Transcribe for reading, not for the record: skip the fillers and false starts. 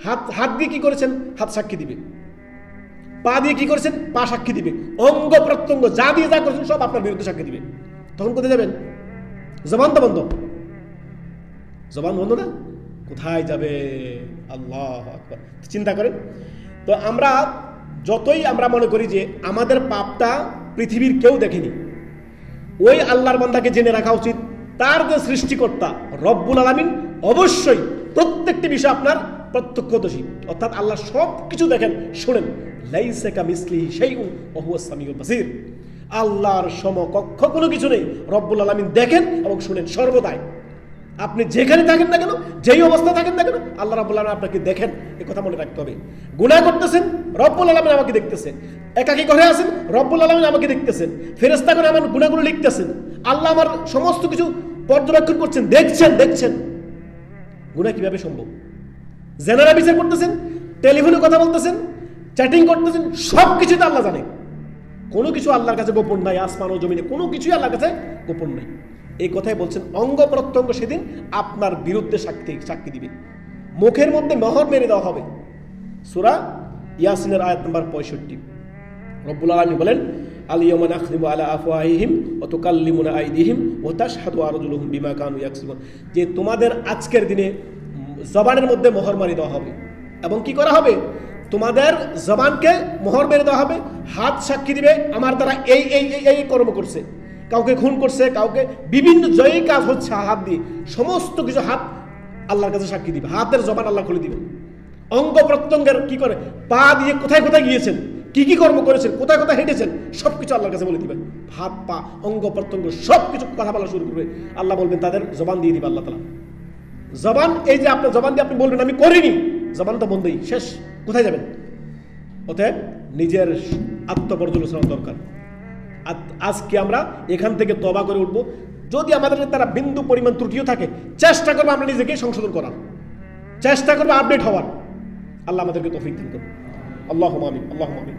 হাত হাত দিয়ে কি করেছেন, হাত সাক্ষী দিবে। পা দিয়ে কি করেছেন, পা সাক্ষী দিবে। অঙ্গ প্রত্যঙ্গ যা দিয়ে যা করেছেন সব আপনার বিরুদ্ধে সাক্ষী দিবে। তখন কোথায় যাবেন? জবান তো বন্ধ, জবান বন্ধ না, কোথায় যাবে? আল্লাহু আকবার। চিন্তা করেন তো, আমরা যতই আমরা মনে করি যে আমাদের পাপটা পৃথিবীর কেউ দেখেনি, ওই আল্লাহর বান্দাকে জেনে রাখা উচিত তার যে সৃষ্টিকর্তা রব্বুল আলামিন অবশ্যই প্রত্যেকটি বিষয় আপনার প্রত্যক্ষদর্শী, অর্থাৎ আল্লাহ সব কিছু দেখেন, শোনেন। লাইসা কামিসলিহি শাইউন ওয়া হুয়াস সামিউল বাসীর। আল্লাহর সমকক্ষ কোনো কিছু নেই। রব্বুল আলামিন দেখেন এবং শুনেন সর্বদাই। আপনি যেখানে থাকেন না কেন, যেই অবস্থায় থাকেন না কেন, আল্লাহ রাব্বুল আলামিন আপনাকে দেখেন, এই কথা মনে রাখতে হবে। গুনাহ করতেছেন, রব্বুল আলামিন আমাকে দেখতেছেন। একাকী ঘরে আছেন, রব্বুল আলামিন আমাকে দেখতেছেন। ফেরেশতাগণ আমার গুনাহগুলো লিখতেছেন। আল্লাহ আমার সমস্ত কিছু পর্যবেক্ষণ করছেন, দেখছেন। গুনাহ কিভাবে সম্ভব? জেনারা বিচার করতেছেন, টেলিফোনে কথা বলতেছেন, চ্যাটিং করতেছেন, সব কিছুই তো আল্লাহ জানে। কোনো কিছু আল্লাহর কাছে গোপন নাই। আসমান ও জমিনে কোনো কিছুই আল্লাহর কাছে গোপন নাই। এই কথাই বলছেন, অঙ্গ প্রত্যঙ্গ সেদিন আপনার বিরুদ্ধে সাক্ষী দিবে। মুখের মধ্যে মোহর মেরে দেওয়া হবে। সূরা ইয়াসিনের আয়াত নম্বর 65। রব্বুল আলামিন বলেন, আল-ইয়াওমা নাখতিমু আলা আফওয়াহিহিম ওয়া তুকাল্লিমুনা আইদিহিম ওয়া তাশহাদু আরজুলুহুম বিমা কানু ইয়াকসিবুন। যে তোমাদের আজকের দিনে জবানের মধ্যে মোহর মারি দেওয়া হবে এবং কি করা হবে? তোমাদের জবানকে মোহর মেরে দেওয়া হবে। হাত সাক্ষী দিবে আমার দ্বারা এই কর্ম করছে, কাউকে খুন করছে, কাউকে বিভিন্ন জয়ী কাজ হচ্ছে হাত দিয়ে, সমস্ত কিছু হাত আল্লাহর কাছে সাক্ষী দিবে। হাতের জবান আল্লাহ খুলে দিবেন। অঙ্গ প্রত্যঙ্গের কি করে, পা দিয়ে কোথায় কোথায় গিয়েছেন, কি কর্ম করেছেন, কোথায় কোথায় হেঁটেছেন, সবকিছু আল্লাহর কাছে বলে দিবেন। হাত পা অঙ্গ প্রত্যঙ্গ সবকিছু কথা বলা শুরু করবে। আল্লাহ বলবেন তাদের জবান দিয়ে দিবে আল্লাহ তাআলা। জবান, এই যে আপনার জবান দিয়ে আপনি বলবেন আমি করিনি, জবান তো বন্ধই, শেষ। কোথায় যাবেন? অতএব নিজের আত্মপর্যালোচনা দরকার। আজকে আমরা এখান থেকে তওবা করে উঠবো। যদি আমাদের তারা বিন্দু পরিমাণ ত্রুটিও থাকে, চেষ্টা করবো আমরা নিজেকে সংশোধন করার, চেষ্টা করবো আপডেট হওয়ার। আল্লাহ আমাদেরকে তৌফিক দান করুন। আল্লাহুম্মা আমিন, আল্লাহুম্মা আমিন।